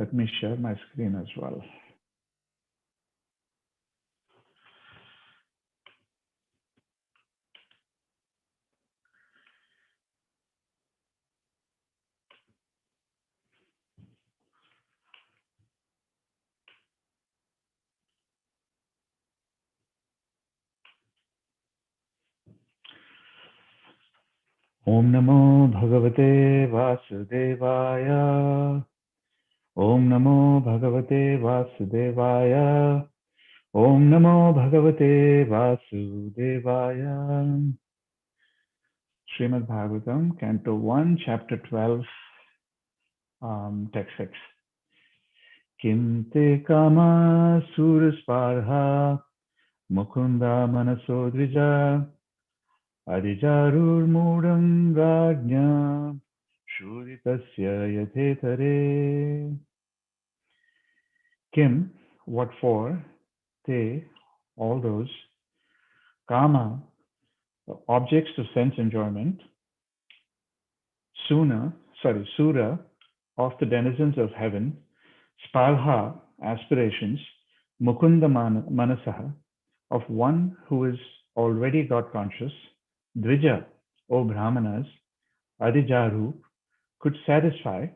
Let me share my screen as well. Om Namo Bhagavate Vasudevaya. Om Namo Bhagavate Vasudevaya. Om Namo Bhagavate Vasudevaya. Srimad Bhagavatam, Canto 1, Chapter 12, Text 6. Kim te kama surasparha mukunda manaso dvija adijarur mudam rajna shuritasya yathetare. Kim, what for? Te, all those. Kama, objects of sense enjoyment. Sura, of the denizens of heaven. Spalha, aspirations. Mukunda manasaha, of one who is already God conscious. Dvija, O Brahmanas. Adijaru, could satisfy.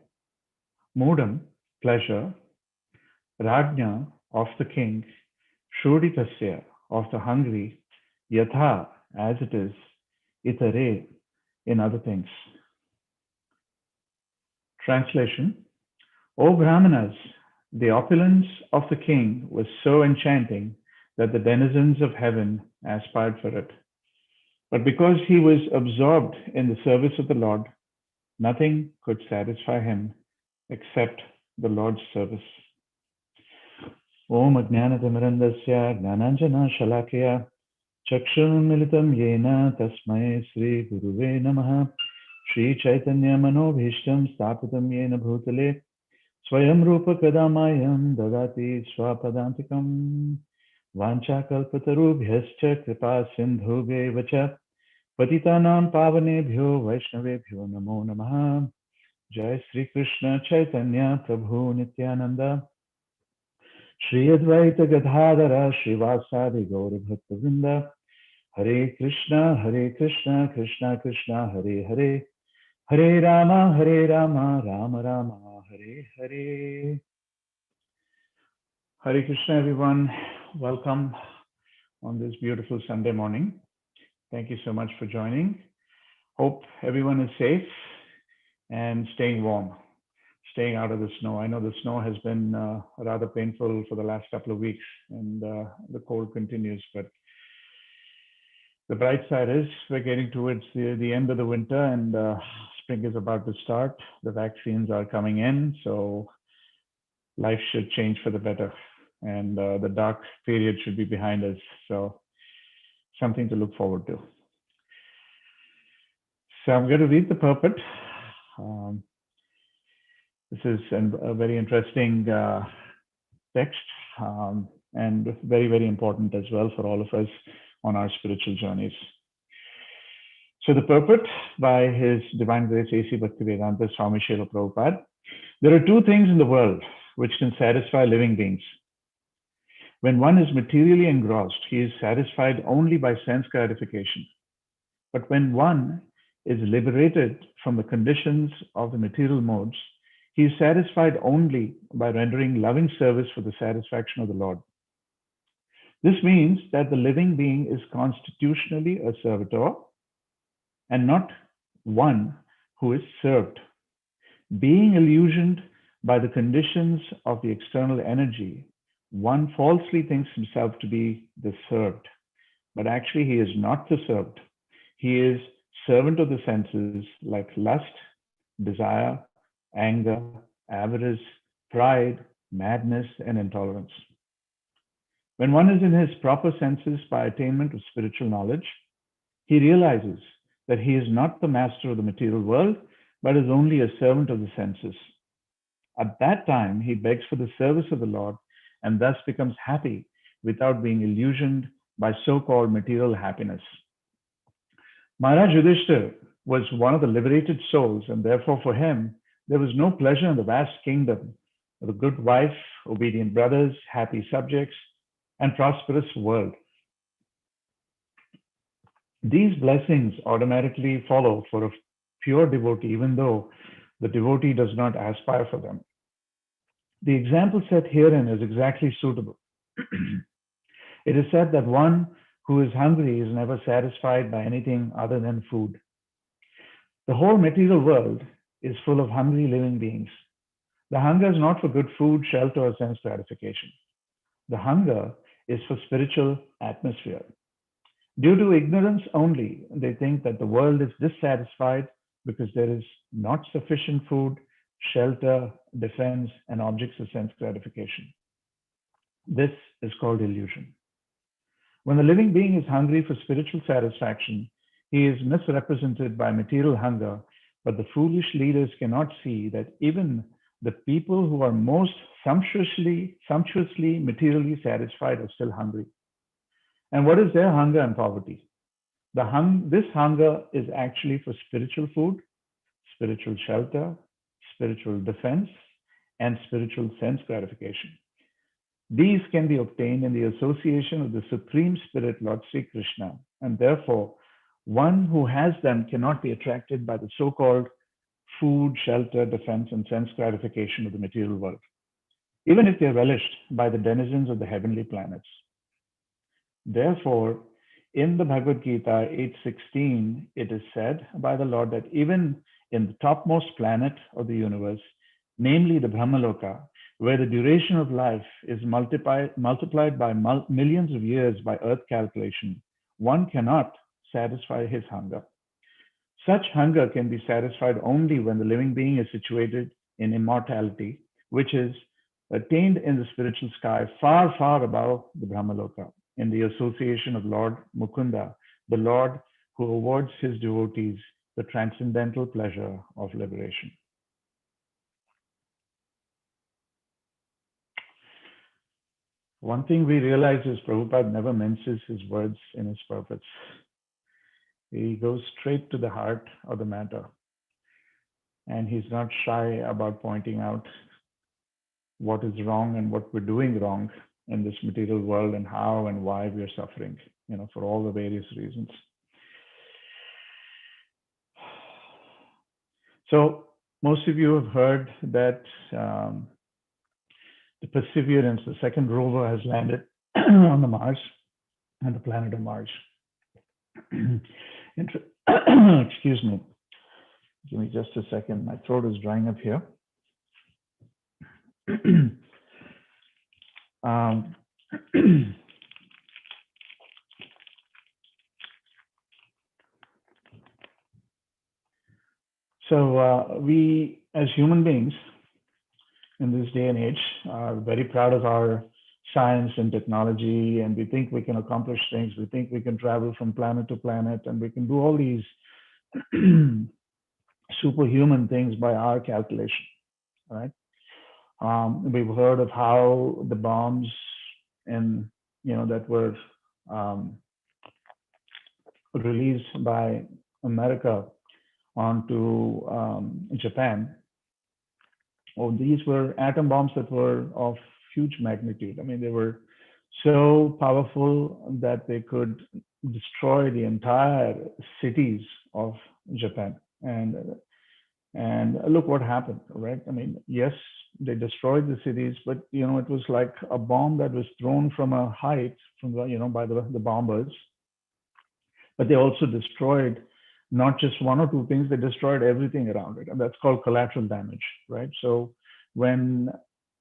Mudam, pleasure. Rajna, of the king. Shroditasya, of the hungry. Yatha, as it is. Itare, in other things. Translation. O Brahmanas, the opulence of the king was so enchanting that the denizens of heaven aspired for it. But because he was absorbed in the service of the Lord, nothing could satisfy him except the Lord's service. Om Ajnanatimirandasya Gnananjana Shalakya Chakshurunmilitam Yena Tasmai Sri Guruve Namaha Shri Chaitanya Manobhishtam Stapitam Yena Bhutale Swayam Rupa Kadamayam Dadati Swapadantikam Vanchakalpatarubhyascha Kripa Sindhubheva Cha Patitanam Pavanebhyo Vaishnavebhyo Namo Namaha. Jai Sri Krishna Chaitanya Prabhu Nityananda Shri Advaita Gadadhara Srivasadi Gaura Bhakta Vrinda Hare Krishna Krishna Krishna Hare Hare Hare Rama Rama Rama Hare Hare. Hare Krishna everyone, welcome on this beautiful Sunday morning. Thank you so much for joining. Hope everyone is safe and staying warm, staying out of the snow. I know the snow has been rather painful for the last couple of weeks, and the cold continues, but the bright side is we're getting towards the end of the winter, and spring is about to start. The vaccines are coming in, so life should change for the better, and the dark period should be behind us. So something to look forward to. So I'm going to read the purport. This is a very interesting text, and very, very important as well for all of us on our spiritual journeys. So the purport by His Divine Grace A.C. Bhaktivedanta Swami Srila Prabhupada. There are two things in the world which can satisfy living beings. When one is materially engrossed, he is satisfied only by sense gratification. But when one is liberated from the conditions of the material modes, he is satisfied only by rendering loving service for the satisfaction of the Lord. This means that the living being is constitutionally a servitor and not one who is served. Being illusioned by the conditions of the external energy, one falsely thinks himself to be the served, but actually he is not the served. He is servant of the senses like lust, desire, anger, avarice, pride, madness, and intolerance. When one is in his proper senses by attainment of spiritual knowledge, he realizes that he is not the master of the material world, but is only a servant of the senses. At that time, he begs for the service of the Lord and thus becomes happy without being illusioned by so-called material happiness. Maharaj Yudhishthira was one of the liberated souls, and therefore for him, there was no pleasure in the vast kingdom with a good wife, obedient brothers, happy subjects, and prosperous world. These blessings automatically follow for a pure devotee, even though the devotee does not aspire for them. The example set herein is exactly suitable. It is said that one who is hungry is never satisfied by anything other than food. The whole material world is full of hungry living beings. The hunger is not for good food, shelter, or sense gratification. The hunger is for spiritual atmosphere. Due to ignorance only, they think that the world is dissatisfied because there is not sufficient food, shelter, defense, and objects of sense gratification. This is called illusion. When the living being is hungry for spiritual satisfaction, he is misrepresented by material hunger, but the foolish leaders cannot see that even the people who are most sumptuously materially satisfied are still hungry. And what is their hunger and poverty? This hunger is actually for spiritual food, spiritual shelter, spiritual defense, and spiritual sense gratification. These can be obtained in the association of the Supreme Spirit, Lord Sri Krishna, and therefore, one who has them cannot be attracted by the so called food, shelter, defense, and sense gratification of the material world, even if they are relished by the denizens of the heavenly planets. Therefore, in the Bhagavad Gita 8:16, it is said by the Lord that even in the topmost planet of the universe, namely the Brahmaloka, where the duration of life is multiplied by millions of years by earth calculation, one cannot satisfy his hunger. Such hunger can be satisfied only when the living being is situated in immortality, which is attained in the spiritual sky far, far above the Brahmaloka, in the association of Lord Mukunda, the Lord who awards his devotees the transcendental pleasure of liberation. One thing we realize is Prabhupada never minces his words in his purports. He goes straight to the heart of the matter. And he's not shy about pointing out what is wrong and what we're doing wrong in this material world and how and why we are suffering, for all the various reasons. So most of you have heard that the Perseverance, the second rover, has landed on the Mars, on the planet of Mars. Excuse me. Give me just a second. My throat is drying up here. So we, as human beings, in this day and age, are very proud of our science and technology, and we think we can accomplish things. We think we can travel from planet to planet, and we can do all these superhuman things by our calculation, right? We've heard of how the bombs that were released by America onto Japan. Oh, these were atom bombs that were of huge magnitude. I mean, they were so powerful that they could destroy the entire cities of Japan. And look what happened, right? I mean, yes, they destroyed the cities, but it was like a bomb that was thrown from a height, by the bombers. But they also destroyed not just one or two things, they destroyed everything around it. And that's called collateral damage, right? So when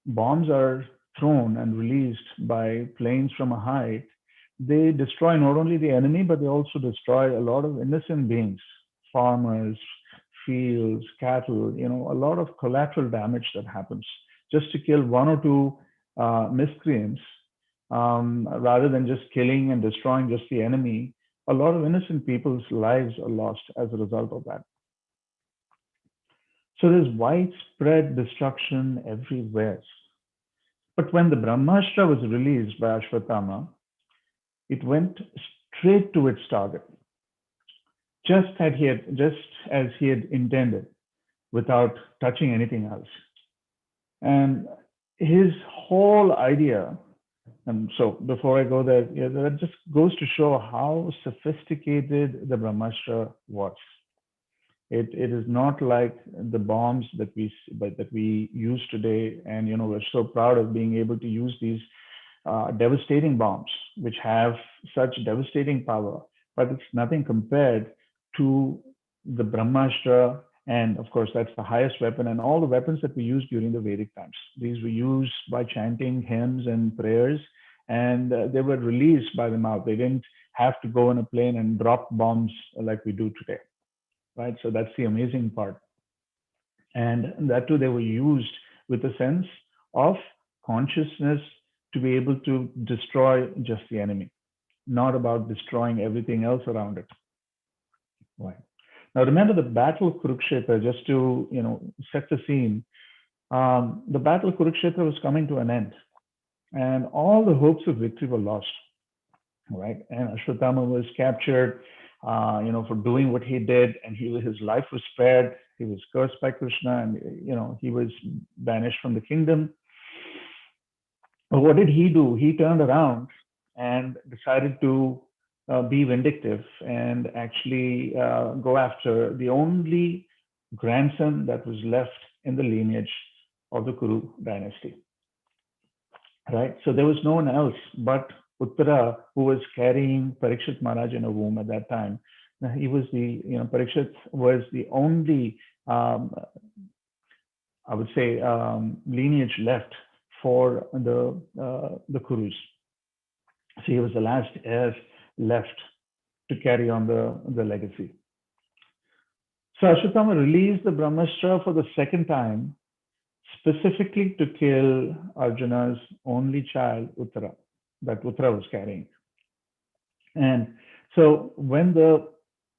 bombs are thrown and released by planes from a height, they destroy not only the enemy, but they also destroy a lot of innocent beings, farmers, fields, cattle, a lot of collateral damage that happens just to kill one or two miscreants, rather than just killing and destroying just the enemy. A lot of innocent people's lives are lost as a result of that. So there's widespread destruction everywhere. But when the Brahmastra was released by Ashwatthama, it went straight to its target, just as he had intended, without touching anything else. And his whole idea, and so before I go there, yeah, that just goes to show how sophisticated the Brahmastra was. It is not like the bombs that we use today, and we're so proud of being able to use these devastating bombs, which have such devastating power, but it's nothing compared to the Brahmastra. And of course, that's the highest weapon, and all the weapons that we used during the Vedic times. These were used by chanting hymns and prayers, and they were released by the mouth. They didn't have to go in a plane and drop bombs like we do today, right? So that's the amazing part. And that too, they were used with a sense of consciousness to be able to destroy just the enemy, not about destroying everything else around it. Right. Now, remember the battle of Kurukshetra, just to set the scene. The battle of Kurukshetra was coming to an end, and all the hopes of victory were lost. Right, and Ashwatthama was captured, for doing what he did, and his life was spared. He was cursed by Krishna, and he was banished from the kingdom. But what did he do? He turned around and decided to be vindictive and actually go after the only grandson that was left in the lineage of the Kuru dynasty. Right? So there was no one else but Uttara who was carrying Parikshit Maharaj in a womb at that time. He was Parikshit was the only, I would say, lineage left for the Kurus. So he was the last heir left to carry on the legacy. So Ashwatthama released the Brahmastra for the second time, specifically to kill Arjuna's only child, Uttara, that Uttara was carrying. And so when the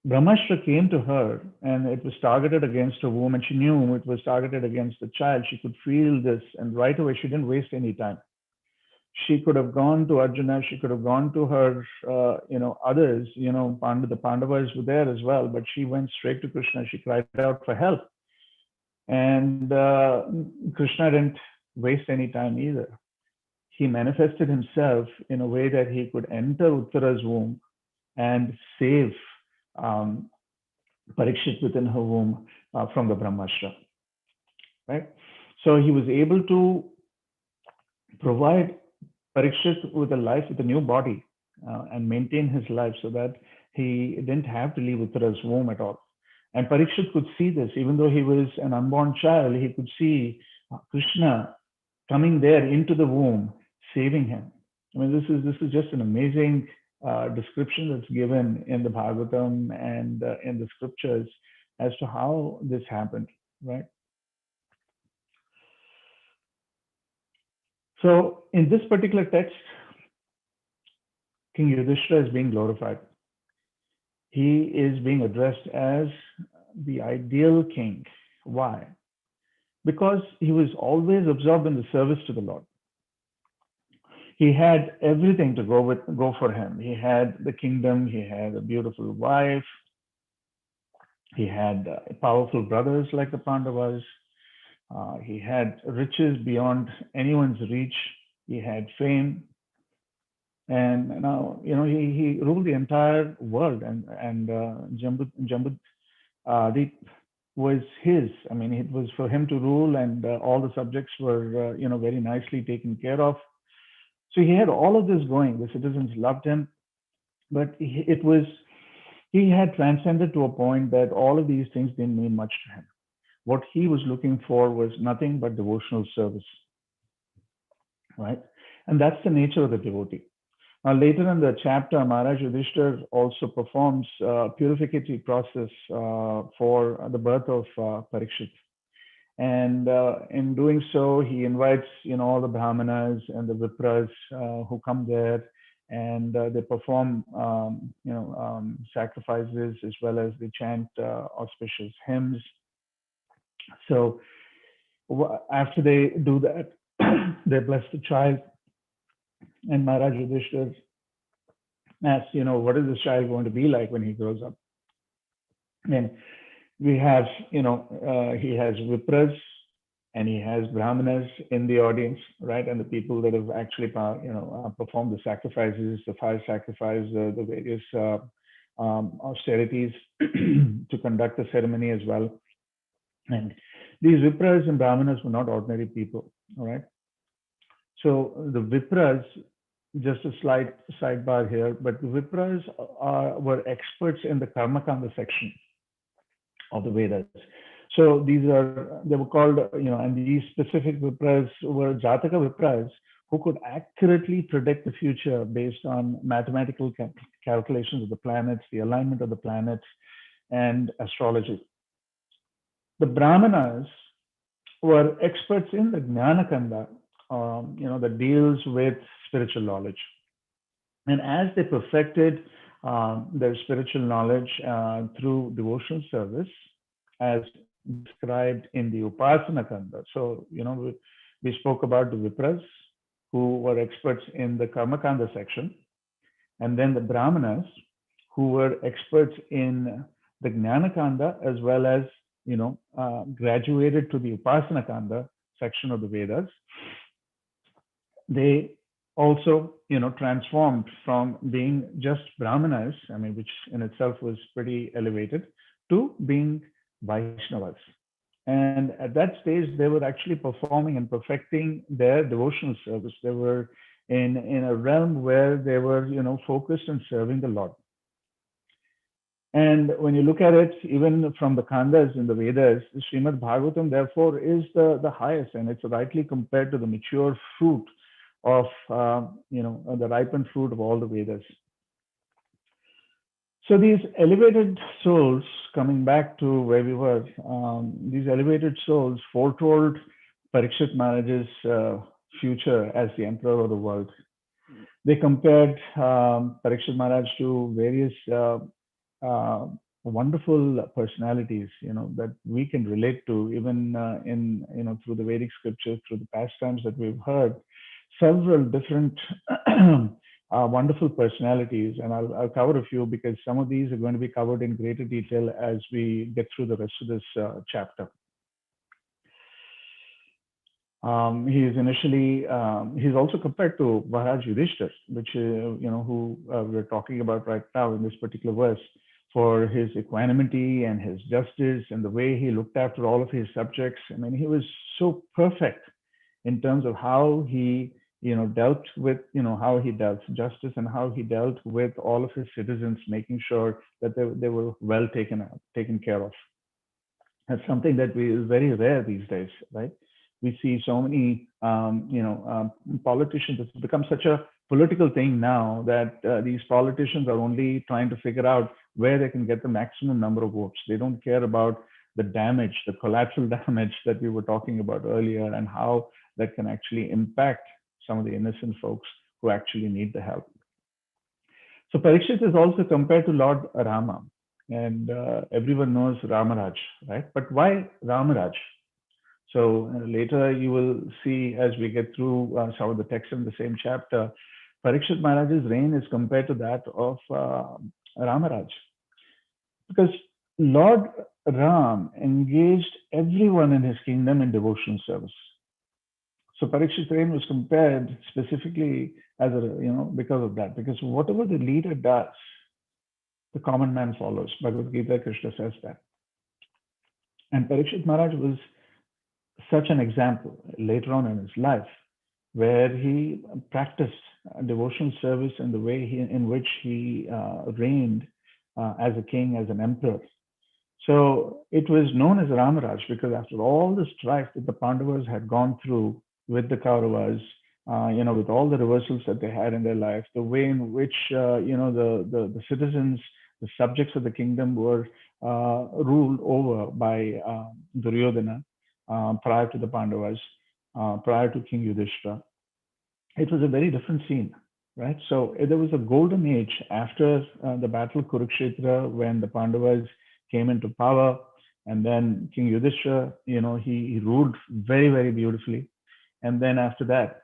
Brahmastra came to her and it was targeted against her womb, and she knew it was targeted against the child, she could feel this, and right away she didn't waste any time. She could have gone to Arjuna, she could have gone to her, others, the Pandavas were there as well, but she went straight to Krishna. She cried out for help. And Krishna didn't waste any time either. He manifested himself in a way that he could enter Uttara's womb and save Parikshit within her womb from the Brahmastra. Right? So he was able to provide Parikshit with a life, with a new body, and maintain his life so that he didn't have to leave Uttara's womb at all. And Parikshit could see this, even though he was an unborn child, he could see Krishna coming there into the womb, saving him. I mean, this is just an amazing description that's given in the Bhagavatam and in the scriptures as to how this happened, right? So in this particular text, King Yudhishthira is being glorified. He is being addressed as the ideal king. Why? Because he was always absorbed in the service to the Lord. He had everything to go for him. He had the kingdom, he had a beautiful wife, he had powerful brothers like the Pandavas, he had riches beyond anyone's reach, he had fame, and now he ruled the entire world, and Jambudvip was his. I mean, it was for him to rule, and all the subjects were very nicely taken care of. So he had all of this going. The citizens loved him, but he had transcended to a point that all of these things didn't mean much to him. What he was looking for was nothing but devotional service, right? And that's the nature of the devotee. Now, later in the chapter, Maharaj Yudhishthira also performs a purificatory process for the birth of Parikshit. And in doing so, he invites all the brahmanas and the vipras who come there, and they perform sacrifices, as well as they chant auspicious hymns. So after they do that, they bless the child, and Maharaj Yudhishthira asks, what is this child going to be like when he grows up? And we have, he has vipras and he has brahmanas in the audience, right? And the people that have actually, performed the sacrifices, the fire sacrifice, the various austerities to conduct the ceremony as well. And these Vipras and Brahmanas were not ordinary people, all right? So the Vipras, just a slight sidebar here, but the Vipras were experts in the Karmakanda section of the Vedas. So they were called, and these specific Vipras were Jataka Vipras who could accurately predict the future based on mathematical calculations of the planets, the alignment of the planets, and astrology. The Brahmanas were experts in the Jnanakanda, that deals with spiritual knowledge. And as they perfected their spiritual knowledge through devotional service, as described in the Upasana Kanda. So, we spoke about the Vipras, who were experts in the Karma Kanda section, and then the Brahmanas, who were experts in the Jnana Kanda, as well as, graduated to the Upasana Kanda section of the Vedas. They also, transformed from being just Brahmanas, which in itself was pretty elevated, to being Vaishnavas. And at that stage, they were actually performing and perfecting their devotional service. They were in a realm where they were, focused on serving the Lord. And when you look at it, even from the Kandas in the Vedas, Srimad Bhagavatam, therefore, is the highest, and it's rightly compared to the mature fruit of, the ripened fruit of all the Vedas. So these elevated souls, coming back to where we were, these elevated souls foretold Parikshit Maharaj's future as the emperor of the world. They compared Parikshit Maharaj to various wonderful personalities, that we can relate to, even in through the Vedic scriptures, through the pastimes that we've heard, several different wonderful personalities, and I'll cover a few because some of these are going to be covered in greater detail as we get through the rest of this chapter. He's also compared to Maharaj Yudhishthir, which who we're talking about right now in this particular verse, for his equanimity and his justice and the way he looked after all of his subjects. He was so perfect in terms of how he dealt with, how he dealt justice and how he dealt with all of his citizens, making sure that they were well taken care of. That's something that is very rare these days, right? We see so many, politicians. It's become such a political thing now that these politicians are only trying to figure out where they can get the maximum number of votes. They don't care about the damage, the collateral damage that we were talking about earlier, and how that can actually impact some of the innocent folks who actually need the help. So Parikshit is also compared to Lord Rama, and everyone knows Ramaraj, right? But why Ramaraj? So later you will see, as we get through some of the text in the same chapter, Parikshit Maharaj's reign is compared to that of Ramaraj. Because Lord Ram engaged everyone in his kingdom in devotional service. So Parikshit's reign was compared specifically as because of that. Because whatever the leader does, the common man follows. Bhagavad Gita, Krishna says that. And Parikshit Maharaj was such an example later on in his life, where he practiced devotional service in the way in which he reigned as a king, as an emperor. So it was known as Ramaraj because after all the strife that the Pandavas had gone through with the Kauravas, with all the reversals that they had in their life, the way in which the citizens, the subjects of the kingdom were ruled over by Duryodhana prior to the Pandavas, prior to King Yudhishthira. It was a very different scene, right? So there was a golden age after the battle of Kurukshetra, when the Pandavas came into power, and then King Yudhishthira, he ruled very, very beautifully. And then after that,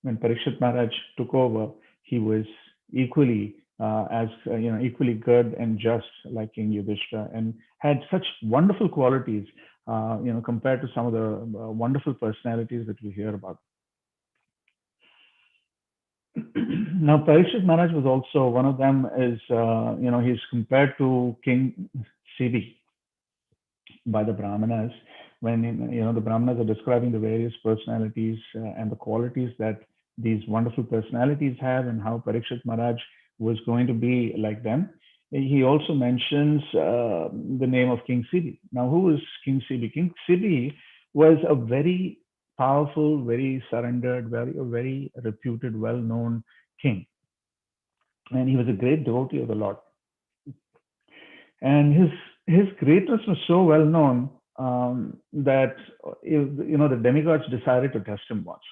when Parikshit Maharaj took over, he was equally equally good and just like King Yudhishthira, and had such wonderful qualities. compared to some of the wonderful personalities that we hear about. Now, Parikshit Maharaj was also one of them. Is he's compared to King Siddhi by the Brahmanas when the Brahmanas are describing the various personalities and the qualities that these wonderful personalities have and how Parikshit Maharaj was going to be like them. He also mentions the name of King Siddhi. Now, who was King Siddhi? King Siddhi was a very powerful, very surrendered, very reputed, well-known king, and he was a great devotee of the Lord. And his greatness was so well known that the demigods decided to test him once.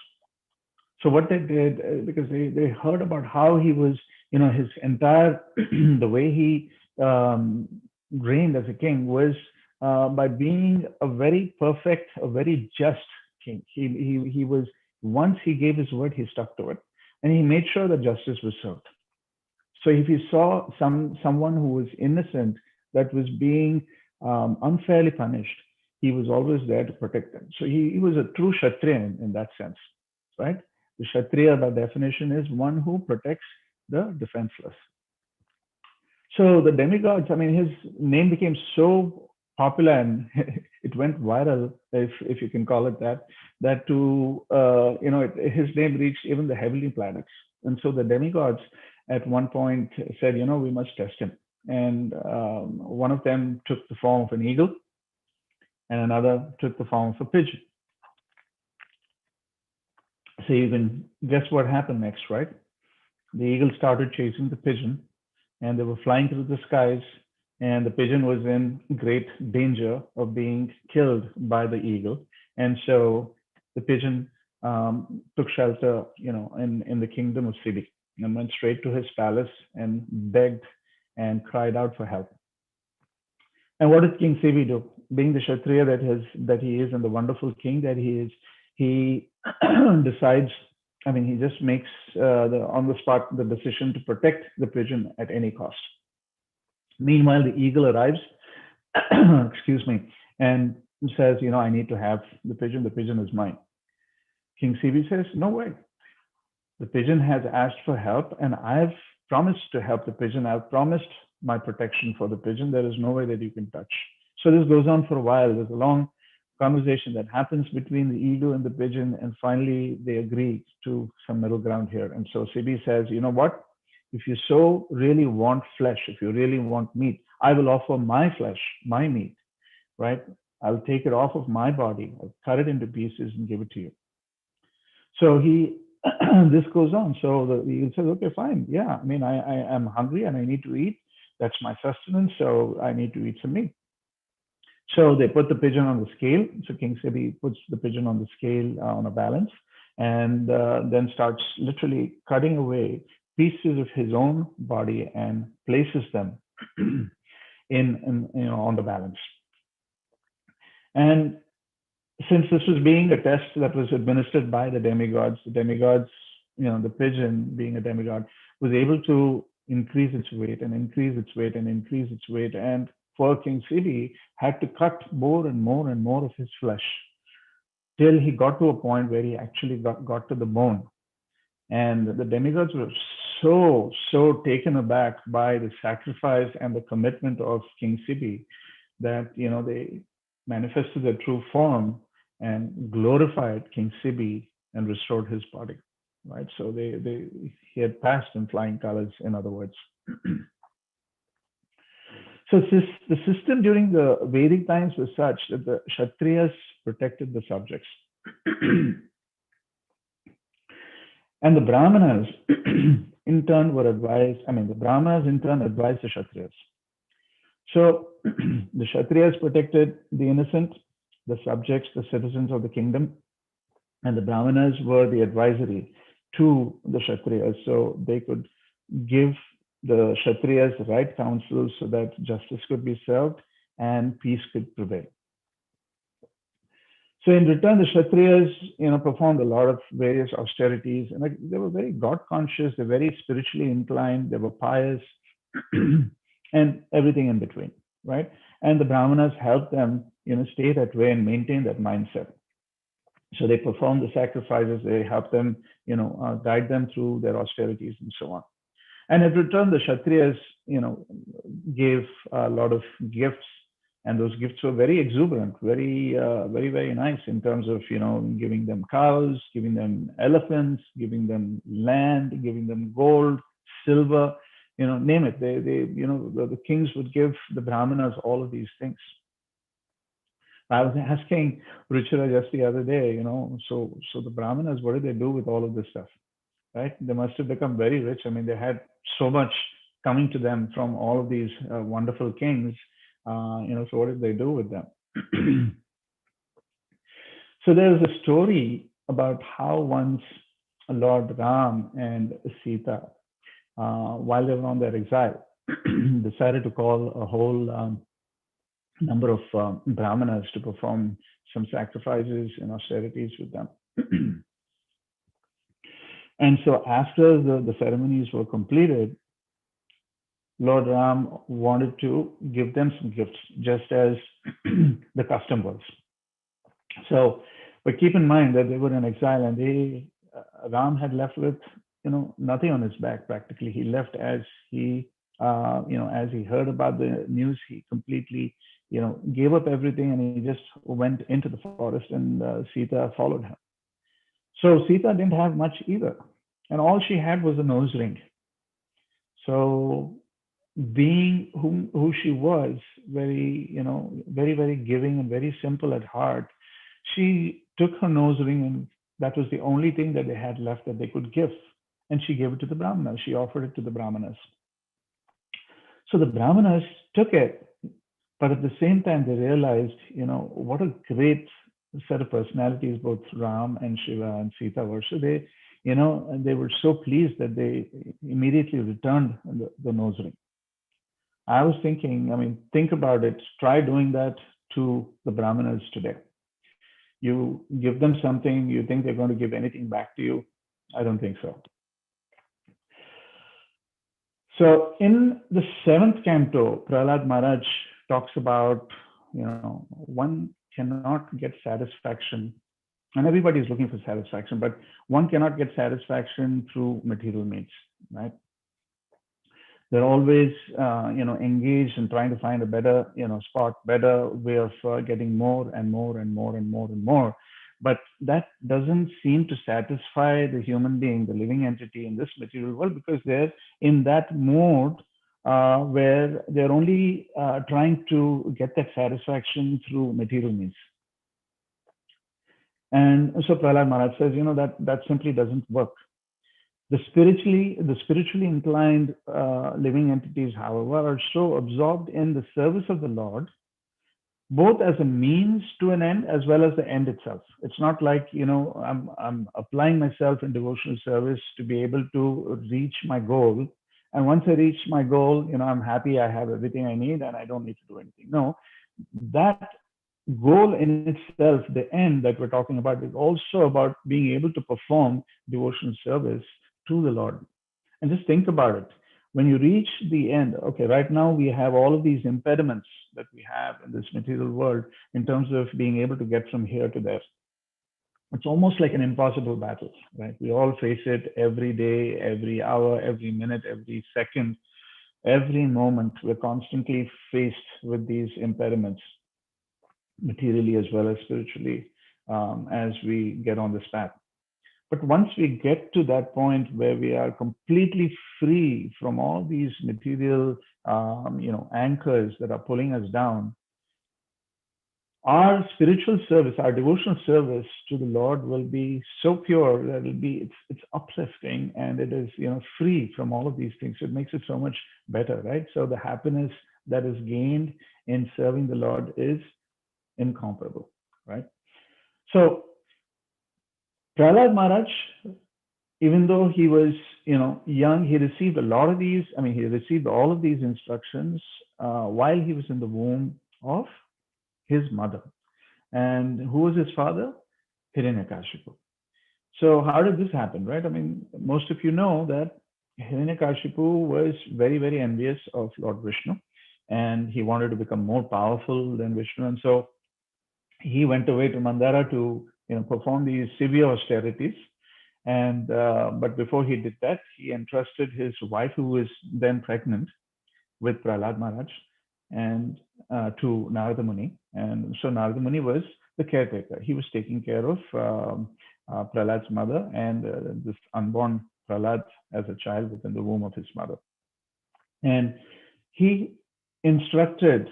So what they did, because they heard about how he was, his entire the way he reigned as a king was by being a very perfect, a very just king. He was, once he gave his word, he stuck to it, and he made sure that justice was served. So if he saw someone who was innocent that was being unfairly punished, he was always there to protect them. So he was a true Kshatriya in that sense, right? The Kshatriya, by definition, is one who protects the defenseless. So the demigods, I mean, his name became so popular and it went viral, if you can call it that, that his name reached even the heavenly planets. And so the demigods at one point said, we must test him. And one of them took the form of an eagle, and another took the form of a pigeon. So you can guess what happened next, right? The eagle started chasing the pigeon, and they were flying through the skies, and the pigeon was in great danger of being killed by the eagle. And so the pigeon took shelter, in the kingdom of Siddhi, and went straight to his palace and begged and cried out for help. And what did King Siddhi do? Being the Kshatriya that he is and the wonderful king that he is, he decides, he just makes on the spot the decision to protect the pigeon at any cost. Meanwhile, the eagle arrives, excuse me, and says, I need to have the pigeon. The pigeon is mine. King Siddhi says, no way. The pigeon has asked for help, and I've promised to help the pigeon. I've promised my protection for the pigeon. There is no way that you can touch. So this goes on for a while. There's a long conversation that happens between the eagle and the pigeon, and finally they agree to some middle ground here. And so Siddhi says, you know what? If you so really want flesh, if you really want meat, I will offer my flesh, my meat, right? I'll take it off of my body, I'll cut it into pieces and give it to you. So this goes on. So the eagle says, okay, fine. Yeah, I am hungry and I need to eat. That's my sustenance. So I need to eat some meat. So they put the pigeon on the scale. So King Siddhi puts the pigeon on the scale on a balance, and then starts literally cutting away pieces of his own body and places them on the balance. And since this was being a test that was administered by the demigods, the pigeon, being a demigod, was able to increase its weight and increase its weight and increase its weight. And for King Siddhi, had to cut more and more and more of his flesh till he got to a point where he actually got to the bone. And the demigods were so taken aback by the sacrifice and the commitment of King Siddhi that they manifested their true form and glorified King Siddhi and restored his body. Right, so he had passed in flying colors, in other words. So the system during the Vedic times was such that the Kshatriyas protected the subjects. And the Brahmanas in turn were advised, the Brahmanas in turn advised the Kshatriyas. So the Kshatriyas protected the innocent, the subjects, the citizens of the kingdom, and the Brahmanas were the advisory to the Kshatriyas, so they could give the Kshatriyas right counsel so that justice could be served and peace could prevail. So in return, the Kshatriyas, performed a lot of various austerities, and they were very God conscious, they're very spiritually inclined, they were pious, and everything in between, right? And the Brahmanas helped them stay that way and maintain that mindset. So they perform the sacrifices, they help them, guide them through their austerities and so on. And in return, the Kshatriyas, gave a lot of gifts, and those gifts were very exuberant, very, very nice in terms of, giving them cows, giving them elephants, giving them land, giving them gold, silver, name it. The kings would give the Brahmanas all of these things. I was asking Ruchira just the other day, so the Brahmanas, what did they do with all of this stuff? Right? They must have become very rich. I mean, they had so much coming to them from all of these wonderful kings. So what did they do with them? So there's a story about how once Lord Ram and Sita, while they were on their exile, decided to call a whole number of brahmanas to perform some sacrifices and austerities with them. And so after the ceremonies were completed, Lord Ram wanted to give them some gifts, just as the custom was. So, but keep in mind that they were in exile, and Ram had left with nothing on his back practically. He left as he as he heard about the news, he completely gave up everything, and he just went into the forest, and Sita followed him. So Sita didn't have much either, and all she had was a nose ring. So, being who she was, very giving and very simple at heart, she took her nose ring, and that was the only thing that they had left that they could give, and she gave it to the Brahmanas. She offered it to the Brahmanas. So the Brahmanas took it, but at the same time they realized, what a great set of personalities both Ram and Shiva and Sita were. So they were so pleased that they immediately returned the nose ring. I was thinking, think about it. Try doing that to the Brahmanas today. You give them something, you think they're going to give anything back to you? I don't think so. So in the 7th canto, Prahlad Maharaj talks about, one cannot get satisfaction, and everybody is looking for satisfaction, but one cannot get satisfaction through material means, right? They're always, engaged in trying to find a better, spot, better way of getting more and more and more and more and more. But that doesn't seem to satisfy the human being, the living entity in this material world, because they're in that mode where they're only trying to get that satisfaction through material means. And so Prahlad Maharaj says, that simply doesn't work. The spiritually inclined living entities, however, are so absorbed in the service of the Lord, both as a means to an end as well as the end itself. It's not like, I'm applying myself in devotional service to be able to reach my goal. And once I reach my goal, I'm happy, I have everything I need, and I don't need to do anything. No, that goal in itself, the end that we're talking about, is also about being able to perform devotional service to the Lord. And just think about it. When you reach the end, okay, right now we have all of these impediments that we have in this material world in terms of being able to get from here to there. It's almost like an impossible battle, right? We all face it every day, every hour, every minute, every second, every moment. We're constantly faced with these impediments, materially as well as spiritually, as we get on this path. But once we get to that point where we are completely free from all these material, anchors that are pulling us down, our spiritual service, our devotional service to the Lord will be so pure that it's uplifting, and it is, free from all of these things. It makes it so much better, right? So the happiness that is gained in serving the Lord is incomparable, right? So Prahlad Maharaj, even though he was, young, he received a lot of these. He received all of these instructions while he was in the womb of his mother. And who was his father? Hiranyakashipu. So how did this happen, right? Most of you know that Hiranyakashipu was very, very envious of Lord Vishnu, and he wanted to become more powerful than Vishnu. And so he went away to Mandara to perform these severe austerities. And but before he did that, he entrusted his wife, who was then pregnant, with Prahlad Maharaj and to Narada Muni. And so Narada Muni was the caretaker. He was taking care of Prahlad's mother and this unborn Prahlad as a child within the womb of his mother. And he instructed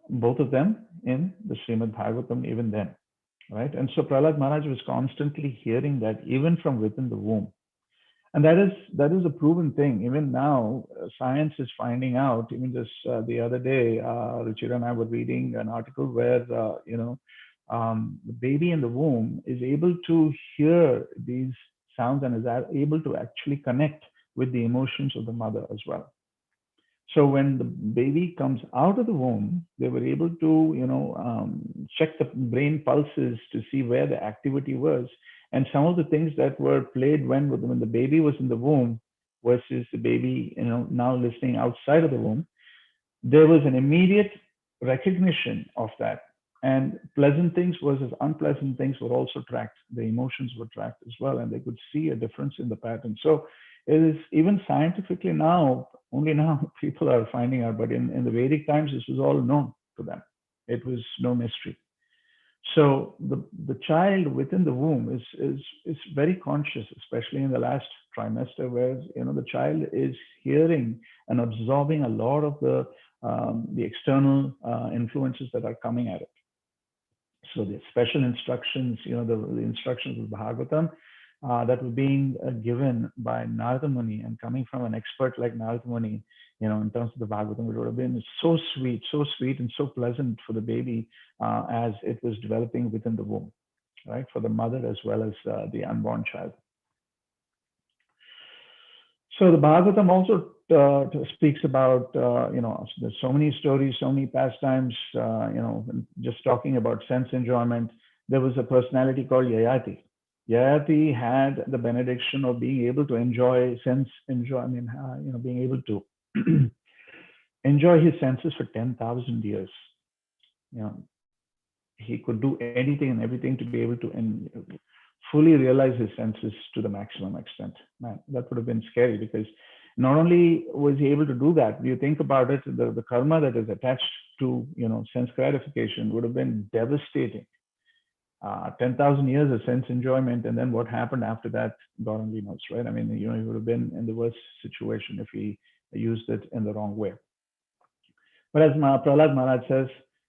both of them in the Srimad Bhagavatam even then, right? And so Prahlad Maharaj was constantly hearing that even from within the womb. And that is a proven thing. Even now, science is finding out. Even just the other day, Ruchira and I were reading an article where the baby in the womb is able to hear these sounds and is able to actually connect with the emotions of the mother as well. So when the baby comes out of the womb, they were able to, check the brain pulses to see where the activity was, and some of the things that were played when the baby was in the womb versus the baby, now listening outside of the womb, there was an immediate recognition of that. And pleasant things versus unpleasant things were also tracked. The emotions were tracked as well, and they could see a difference in the pattern. So it is even scientifically now, only now people are finding out, but in the Vedic times, this was all known to them. It was no mystery. So the child within the womb is very conscious, especially in the last trimester, where the child is hearing and absorbing a lot of the external influences that are coming at it. So the special instructions, the instructions of Bhagavatam that were being given by Narada Muni and coming from an expert like Narada Muni, in terms of the Bhagavatam, it would have been so sweet and so pleasant for the baby as it was developing within the womb, right? For the mother as well as the unborn child. So the Bhagavatam also speaks about, there's so many stories, so many pastimes, just talking about sense enjoyment. There was a personality called Yayati. Yayati had the benediction of being able to enjoy being able to enjoy his senses for 10,000 years. He could do anything and everything to be able to fully realize his senses to the maximum extent. Man, that would have been scary, because not only was he able to do that, you think about it, the karma that is attached to sense gratification would have been devastating. 10,000 years of sense enjoyment, and then what happened after that, God only knows, right? I mean, he would have been in the worst situation if he used it in the wrong way. But as Prahlad Maharaj says,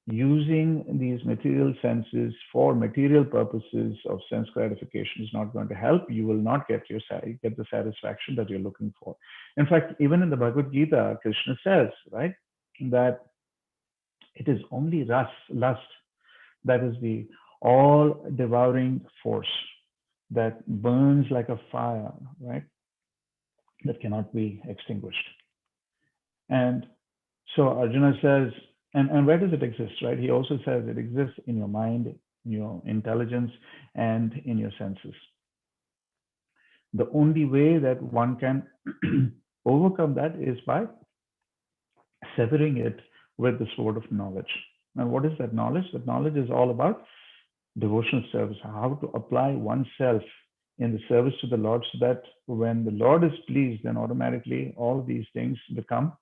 using these material senses for material purposes of sense gratification is not going to help. You will not get the satisfaction that you're looking for. In fact, even in the Bhagavad Gita, Krishna says, right, that it is only lust that is the all-devouring force that burns like a fire, right, that cannot be extinguished. And so Arjuna says, and where does it exist, right? He also says it exists in your mind, in your intelligence, and in your senses. The only way that one can overcome that is by severing it with the sword of knowledge. Now, what is that knowledge? That knowledge is all about devotional service, how to apply oneself in the service to the Lord, so that when the Lord is pleased, then automatically all of these things become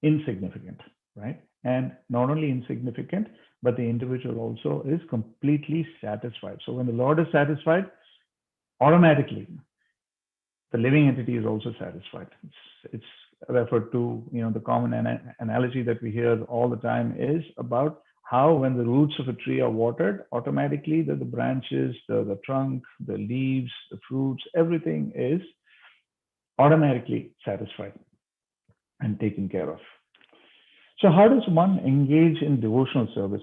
insignificant, right? And not only insignificant, but the individual also is completely satisfied. So when the Lord is satisfied, automatically the living entity is also satisfied. It's referred to, the common analogy that we hear all the time is about how when the roots of a tree are watered, automatically the branches, the trunk, the leaves, the fruits, everything is automatically satisfied and taken care of. So how does one engage in devotional service?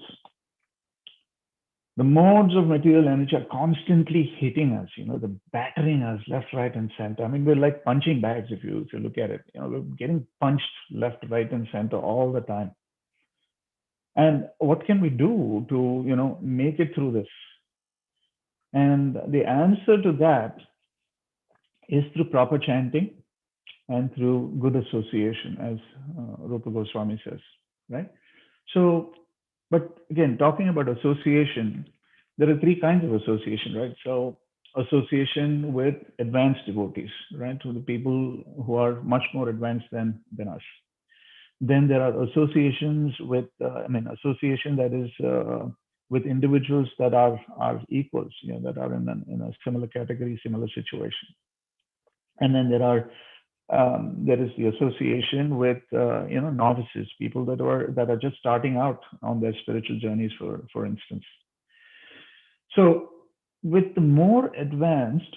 The modes of material energy are constantly hitting us, they're battering us left, right, and center. I mean, we're like punching bags if you look at it. We're getting punched left, right, and center all the time. And what can we do to, make it through this? And the answer to that is through proper chanting and through good association, as Rupa Goswami says, right? So, But again, talking about association, there are three kinds of association, right? So association with advanced devotees, right? So the people who are much more advanced than us. Then there are associations with, association that is with individuals that are equals, that are in a similar category, similar situation. And then there is the association with novices, people that are just starting out on their spiritual journeys, for instance. So with the more advanced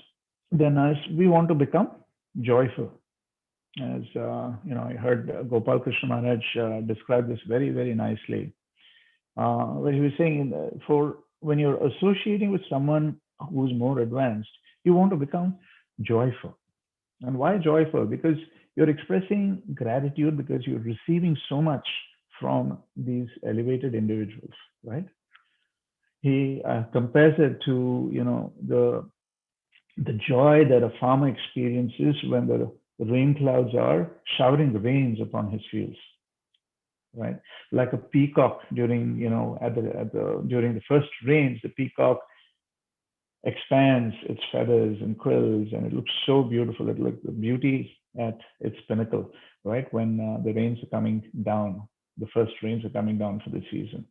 than us, we want to become joyful. As I heard Gopal Krishna Maharaj describe this very, very nicely, where he was saying, for when you're associating with someone who's more advanced, you want to become joyful. And why joyful? Because you're expressing gratitude because you're receiving so much from these elevated individuals, right? He compares it to the joy that a farmer experiences when the rain clouds are showering the rains upon his fields, right? Like a peacock during during the first rains, the peacock expands its feathers and quills, and it looks so beautiful. It looks the beauty at its pinnacle, right? When the rains are coming down, the first rains are coming down for the season.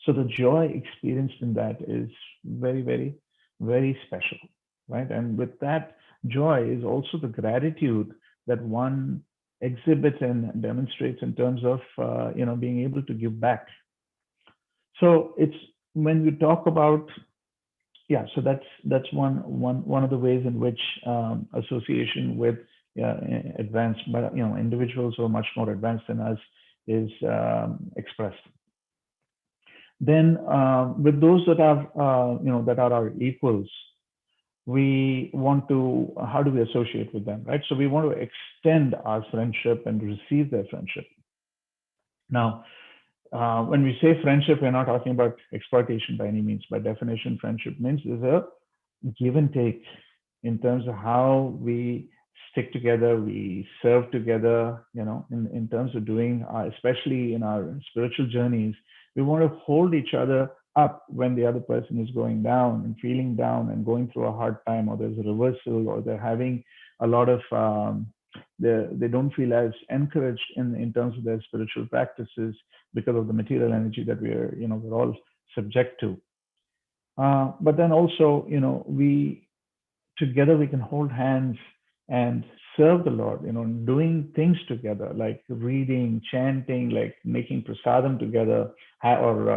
So the joy experienced in that is very, very, very special, right? And with that joy is also the gratitude that one exhibits and demonstrates in terms of being able to give back. So it's when we talk about, yeah, so that's one of the ways in which association with advanced, but individuals who are much more advanced than us is expressed. Then with those that are that are our equals, we want to, how do we associate with them, right? So we want to extend our friendship and receive their friendship. Now, when we say friendship, we're not talking about exploitation by any means. By definition, friendship means there's a give and take in terms of how we stick together, we serve together, in terms of doing, especially in our spiritual journeys, we want to hold each other up when the other person is going down and feeling down and going through a hard time, or there's a reversal, or they're having a lot of, they don't feel as encouraged in terms of their spiritual practices because of the material energy that we're all subject to. But then also, we together we can hold hands and serve the Lord, doing things together, like reading, chanting, like making prasadam together, or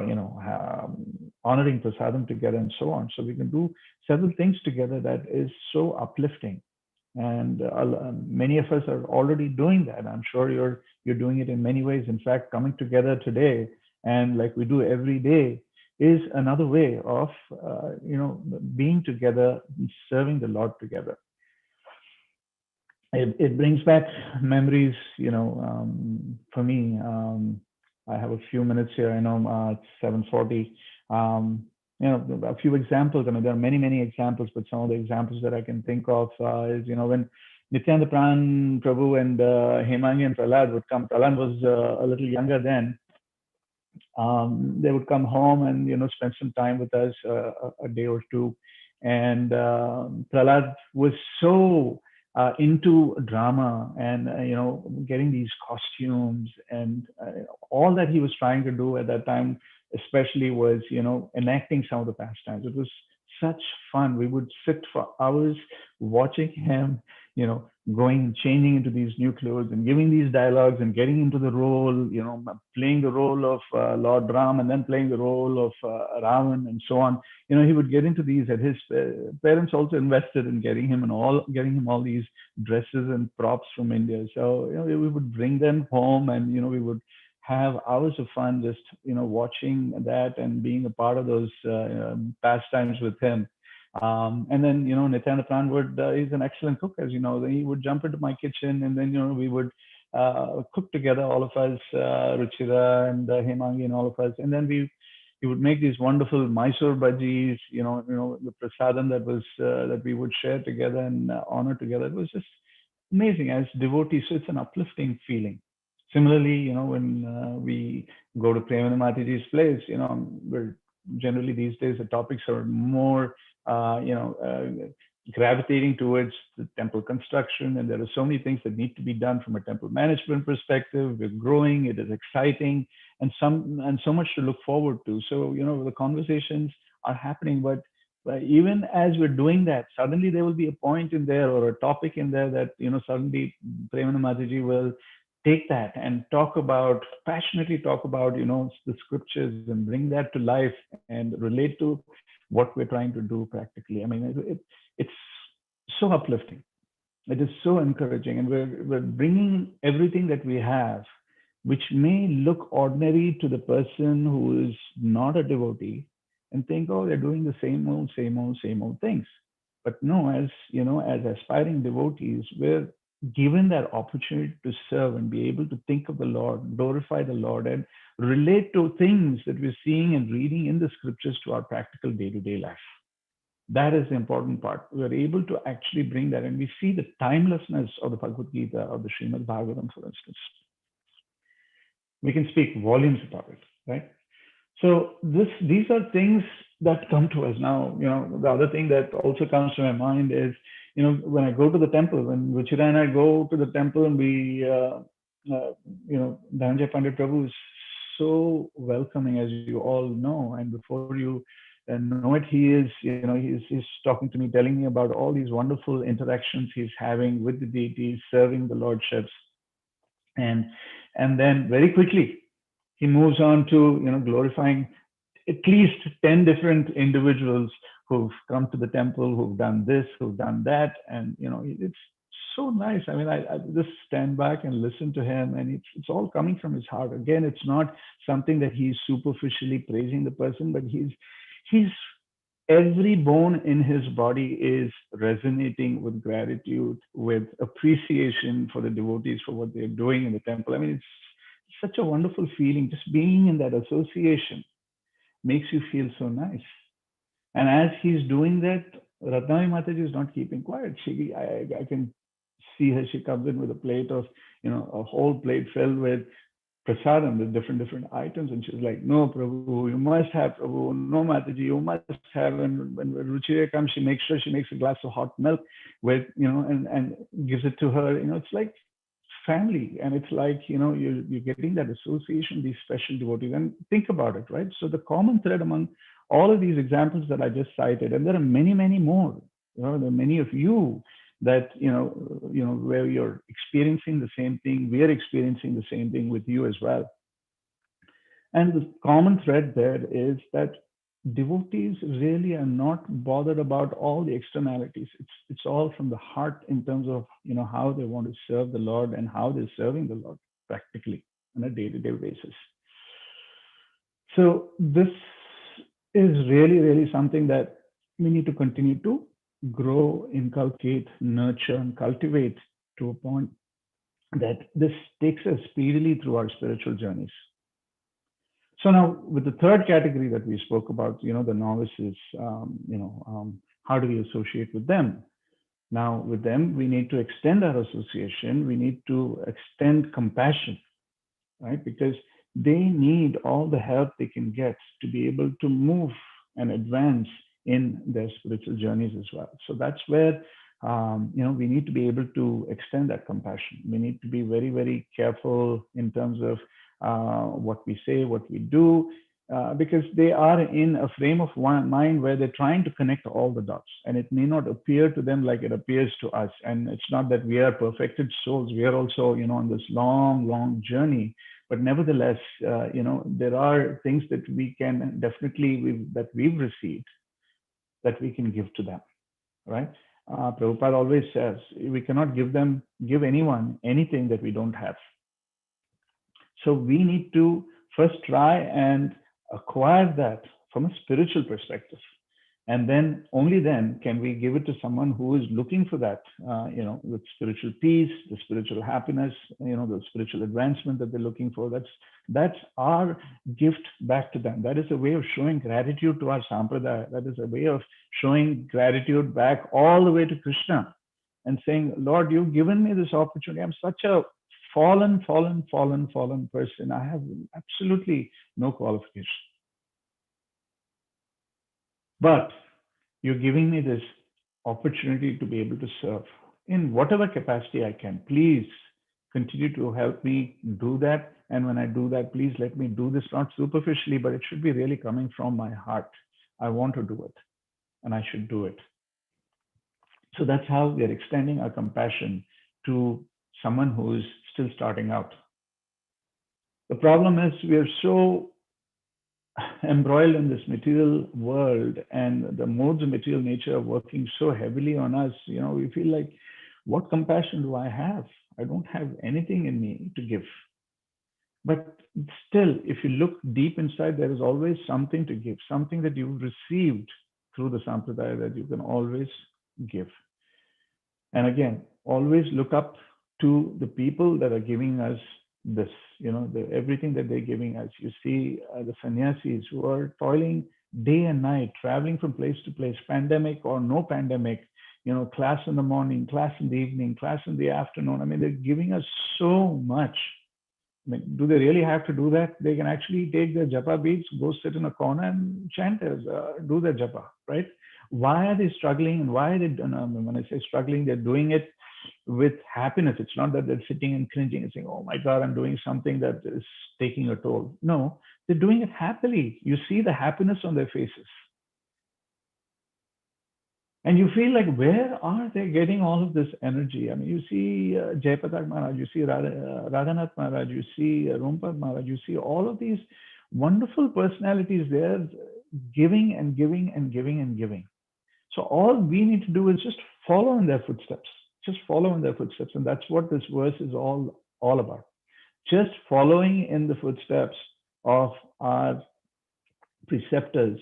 honoring prasadam together, and so on. So we can do several things together that is so uplifting. And many of us are already doing that. I'm sure you're doing it in many ways. In fact, coming together today, and like we do every day, is another way of being together and serving the Lord together. It brings back memories, for me. I have a few minutes here. I know it's 7:40. A few examples. I mean, there are many, many examples, but some of the examples that I can think of is, when Nityananda Pran, Prabhu, and Hemangi and Prahlad would come. Prahlad was a little younger then. They would come home and spend some time with us, a day or two. And Prahlad was so into drama and getting these costumes, and all that he was trying to do at that time especially was enacting some of the pastimes. It was such fun. We would sit for hours watching him going, changing into these new clothes and giving these dialogues and getting into the role, playing the role of Lord Ram, and then playing the role of Ravan, and so on. He would get into these, and his parents also invested in getting him all these dresses and props from India. So we would bring them home, and we would have hours of fun just watching that and being a part of those pastimes with him. And then Nityananda Pran he's an excellent cook, as you know. He would jump into my kitchen, and then we would cook together, all of us, Ruchira and Hemangi and all of us, and then he would make these wonderful Mysore bhajis, the prasadam that we would share together and honor together. It was just amazing as devotees. So it's an uplifting feeling. Similarly, when we go to Premana Mataji's place, we're generally these days the topics are more, gravitating towards the temple construction, and there are so many things that need to be done from a temple management perspective. We're growing; it is exciting, and so much to look forward to. So, the conversations are happening, but even as we're doing that, suddenly there will be a point in there or a topic in there that suddenly Premana Mataji will take that and passionately talk about the scriptures and bring that to life and relate to what we're trying to do practically. I mean, it's so uplifting. It is so encouraging, and we're bringing everything that we have, which may look ordinary to the person who is not a devotee, and think, oh, they're doing the same old things. But no, as aspiring devotees, we're given that opportunity to serve and be able to think of the Lord, glorify the Lord, and relate to things that we're seeing and reading in the scriptures to our practical day-to-day life. That is the important part. We're able to actually bring that, and we see the timelessness of the Bhagavad Gita or the Srimad Bhagavatam, for instance. We can speak volumes about it, right? So these are things that come to us now. The other thing that also comes to my mind is, when I go to the temple, when Ruchira and I go to the temple, and Dhananjay Pandit Prabhu is so welcoming, as you all know. And before you know it, he's talking to me, telling me about all these wonderful interactions he's having with the deities, serving the lordships, and then very quickly he moves on to glorifying at least 10 different individuals who've come to the temple, who've done this, who've done that, and it's so nice. I mean, I just stand back and listen to him, and it's all coming from his heart. Again, it's not something that he's superficially praising the person, but he's every bone in his body is resonating with gratitude, with appreciation for the devotees for what they're doing in the temple. I mean, it's such a wonderful feeling. Just being in that association makes you feel so nice. And as he's doing that, Ratnami Mataji is not keeping quiet. I can see her. She comes in with a plate of, a whole plate filled with prasadam, with different items, and she's like, "No, Prabhu, you must have, Prabhu. No, Mataji, you must have." And when Ruchira comes, she makes sure she makes a glass of hot milk with, and gives it to her. It's like family, and it's like you're getting that association, these special devotees. And think about it, right? So the common thread among all of these examples that I just cited, and there are many more. There are many of you that where you're experiencing the same thing. We are experiencing the same thing with you as well. And the common thread there is that devotees really are not bothered about all the externalities. It's all from the heart in terms of how they want to serve the Lord and how they're serving the Lord practically on a day-to-day basis. So this is really something that we need to continue to grow, inculcate, nurture, and cultivate to a point that this takes us speedily through our spiritual journeys. So now, with the third category that we spoke about, the novices, how do we associate with them? Now, with them, we need to extend our association. We need to extend compassion, right? Because they need all the help they can get to be able to move and advance in their spiritual journeys as well. So that's where, we need to be able to extend that compassion. We need to be very careful in terms of what we say, what we do, because they are in a frame of mind where they're trying to connect all the dots, and it may not appear to them like it appears to us. And it's not that we are perfected souls. We are also, on this long journey. But nevertheless, there are things that we can definitely, that we've received, that we can give to them, right? Prabhupada always says, we cannot give anyone anything that we don't have. So we need to first try and acquire that from a spiritual perspective. And then, only then can we give it to someone who is looking for that, with spiritual peace, the spiritual happiness, the spiritual advancement that they're looking for. That's our gift back to them. That is a way of showing gratitude to our sampradaya. That is a way of showing gratitude back all the way to Krishna and saying, Lord, you've given me this opportunity. I'm such a fallen person. I have absolutely no qualification. But you're giving me this opportunity to be able to serve in whatever capacity I can. Please continue to help me do that. And when I do that, please let me do this not superficially, but it should be really coming from my heart. I want to do it and I should do it. So that's how we are extending our compassion to someone who is still starting out. The problem is we are so embroiled in this material world, and the modes of material nature are working so heavily on us. We feel like, what compassion do I have? I don't have anything in me to give. But still, if you look deep inside, there is always something to give, something that you've received through the sampradaya that you can always give. And again, always look up to the people that are giving us this, everything that they're giving us. You see the sannyasis who are toiling day and night, traveling from place to place, pandemic or no pandemic, class in the morning, class in the evening, class in the afternoon. I mean, they're giving us so much. I mean, do they really have to do that? They can actually take their japa beads, go sit in a corner and chant, do their japa, right? Why are they struggling? And why are they, when I say struggling, they're doing it with happiness. It's not that they're sitting and cringing and saying, oh my God, I'm doing something that is taking a toll. No, they're doing it happily. You see the happiness on their faces. And you feel like, where are they getting all of this energy? I mean, you see Jayapatak Maharaj, you see Radhanath Maharaj, you see Rumpad Maharaj, you see all of these wonderful personalities there giving and giving and giving and giving. So all we need to do is just follow in their footsteps. Just follow in their footsteps. And that's what this verse is all about. Just following in the footsteps of our preceptors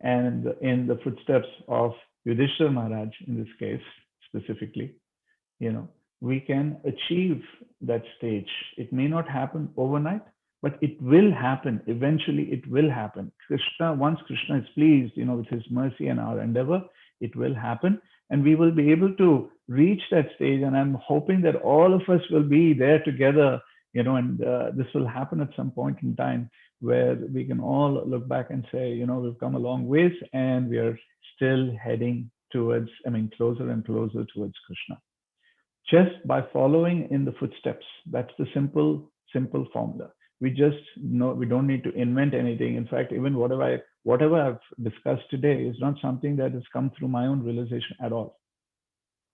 and in the footsteps of Yudhishthira Maharaj, in this case specifically, we can achieve that stage. It may not happen overnight, but it will happen. Eventually, it will happen. Once Krishna is pleased, with his mercy and our endeavor, it will happen. And we will be able to reach that stage. And I'm hoping that all of us will be there together, and this will happen at some point in time where we can all look back and say, we've come a long ways and we are still heading towards, closer and closer towards Krishna. Just by following in the footsteps. That's the simple formula. We just know, we don't need to invent anything. In fact, even whatever I've discussed today is not something that has come through my own realization at all.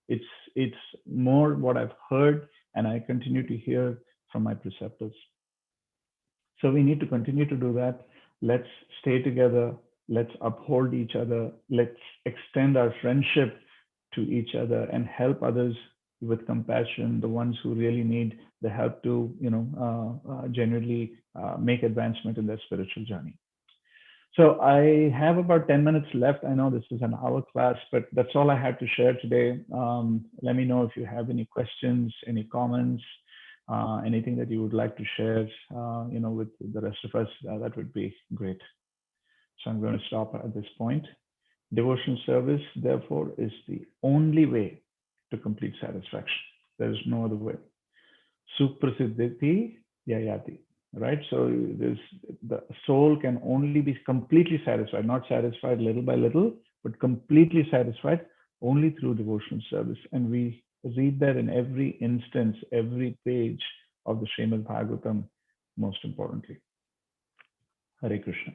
It's more what I've heard and I continue to hear from my preceptors. So we need to continue to do that. Let's stay together. Let's uphold each other. Let's extend our friendship to each other and help others with compassion, the ones who really need the help to, genuinely make advancement in their spiritual journey. So I have about 10 minutes left. I know this is an hour class, but that's all I had to share today. Let me know if you have any questions, any comments, anything that you would like to share, with the rest of us. That would be great. So I'm going to stop at this point. Devotional service, therefore, is the only way to complete satisfaction. There is no other way. Suprasiddhiti yayati. Right? So the soul can only be completely satisfied, not satisfied little by little, but completely satisfied only through devotional service. And we read that in every instance, every page of the Srimad Bhagavatam, most importantly. Hare Krishna.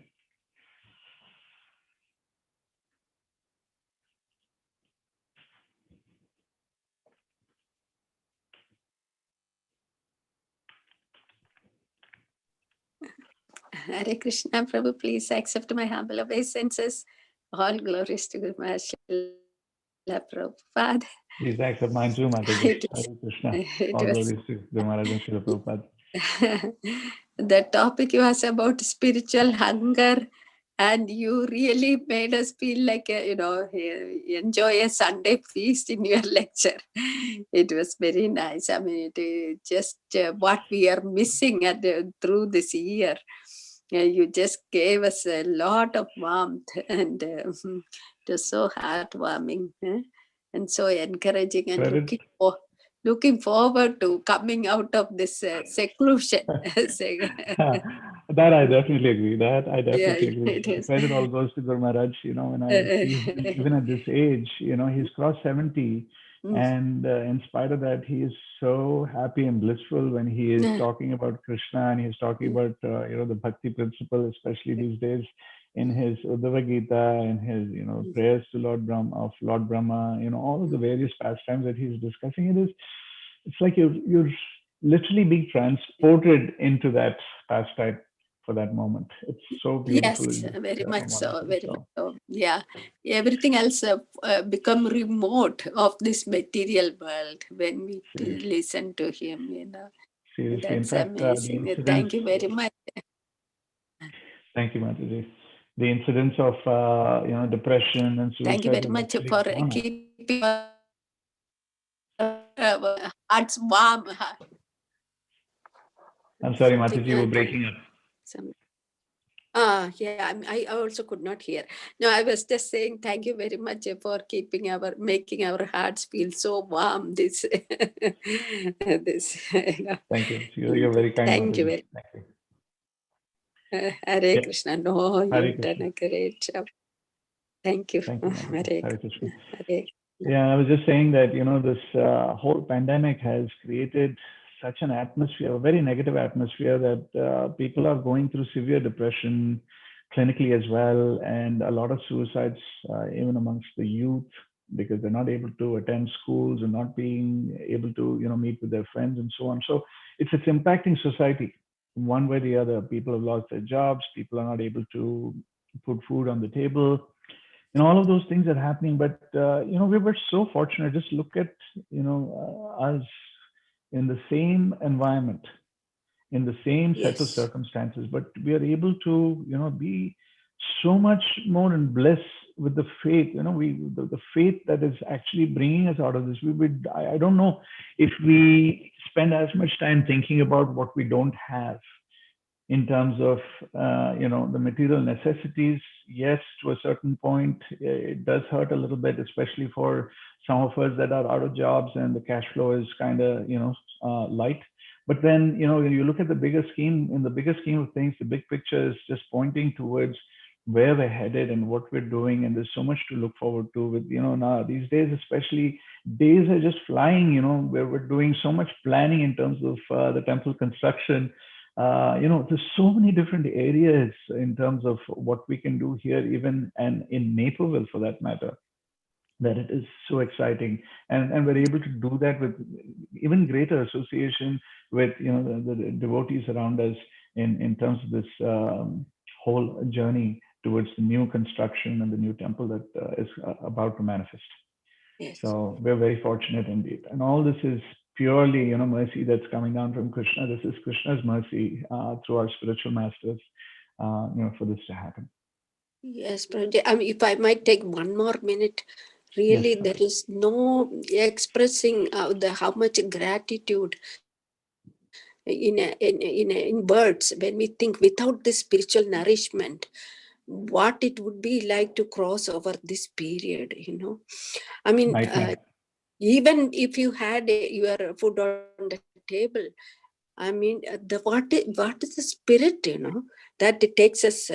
Hare Krishna, Prabhu, please accept my humble obeisances. All glories to Guru Maharaj Prabhupada. Please accept mine too, Mataji. Hare Krishna. All glories to Guru Maharaj and Srila Prabhupada. The topic was about spiritual hunger, and you really made us feel like, enjoy a Sunday feast in your lecture. It was very nice. I mean, it just what we are missing through this year. You just gave us a lot of warmth, and it was so heartwarming and so encouraging. And looking forward to coming out of this seclusion. That I definitely agree. That I Yeah, definitely agree. it is. Credit all goes to Guru Maharaj. When I see him, even at this age, he's crossed 70, and in spite of that, he is so happy and blissful when he is talking about Krishna and he's talking about the bhakti principle, especially these days in his Uddhava Gita and his prayers to Lord Brahma. All of the various pastimes that he's discussing. It's like you're literally being transported into that pastime for that moment. It's so beautiful. Yes, very much so. Wonderful. Very much so. Yeah, everything else become remote of this material world when we listen to him. Seriously. In That's fact, the amazing. incidents. Thank you very much. Thank you, Mataji. The incidents of depression and Thank you suicide very have much actually for gone up. keeping our hearts warm. I'm sorry, Something. Mataji, you were breaking up. Yeah, I also could not hear. No, I was just saying thank you very much for making our hearts feel so warm. This, Thank you. You're very kind, Thank you Mataji. very. Thank you. Hare Yeah. Krishna. No, Hare you've done Krishna. a great job. Thank you. Thank you, Mataji. Hare Hare Krishna. Krishna. Hare. Yeah, I was just saying that this whole pandemic has created such an atmosphere, a very negative atmosphere, that people are going through severe depression clinically as well, and a lot of suicides even amongst the youth, because they're not able to attend schools and not being able to meet with their friends and so on. So it's impacting society one way or the other. People have lost their jobs. People are not able to put food on the table, and all of those things are happening. But we were so fortunate. Just look at us in the same environment, in the same set of Yes. circumstances, but we are able to be so much more in bliss with the faith. The faith that is actually bringing us out of this. We would I don't know if we spend as much time thinking about what we don't have in terms of the material necessities. Yes, to a certain point, it does hurt a little bit, especially for some of us that are out of jobs and the cash flow is kind of light. But then when you look at the bigger scheme, in the bigger scheme of things, the big picture is just pointing towards where we're headed and what we're doing, and there's so much to look forward to. With now these days, especially, days are just flying. Where we're doing so much planning in terms of the temple construction. There's so many different areas in terms of what we can do here, even and in Naperville for that matter, that it is so exciting, and we're able to do that with even greater association with the devotees around us in terms of this whole journey towards the new construction and the new temple that is about to manifest. Yes. So we're very fortunate indeed. And all this is purely, mercy that's coming down from Krishna. This is Krishna's mercy through our spiritual masters, for this to happen. Yes, Prabhuji. If I might take one more minute, really, Yes, there is no expressing how much gratitude in words when we think without this spiritual nourishment, what it would be like to cross over this period. I mean, even if you had your food on the table, I mean, what is the spirit, that it takes us,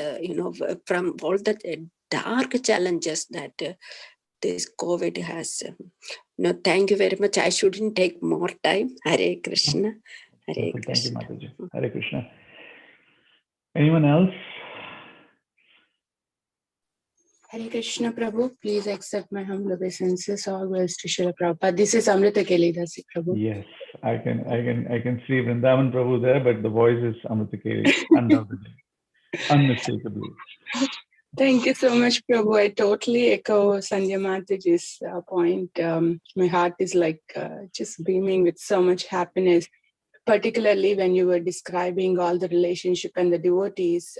from all the dark challenges that this COVID has. Thank you very much. I shouldn't take more time. Hare Krishna. Hare Perfect. Krishna. Thank you, Mataji. Hare Krishna. Anyone else? Hare Krishna, Prabhu. Please accept my humble obeisances. All glories to Srila Prabhupada. This is Amrita Kelidasi, Prabhu. Yes, I can see Vrindavan Prabhu there, but the voice is Amrita Keli, undoubtedly, unmistakably. Thank you so much, Prabhu. I totally echo Sandhya Mataji's point. My heart is like just beaming with so much happiness, particularly when you were describing all the relationship and the devotees.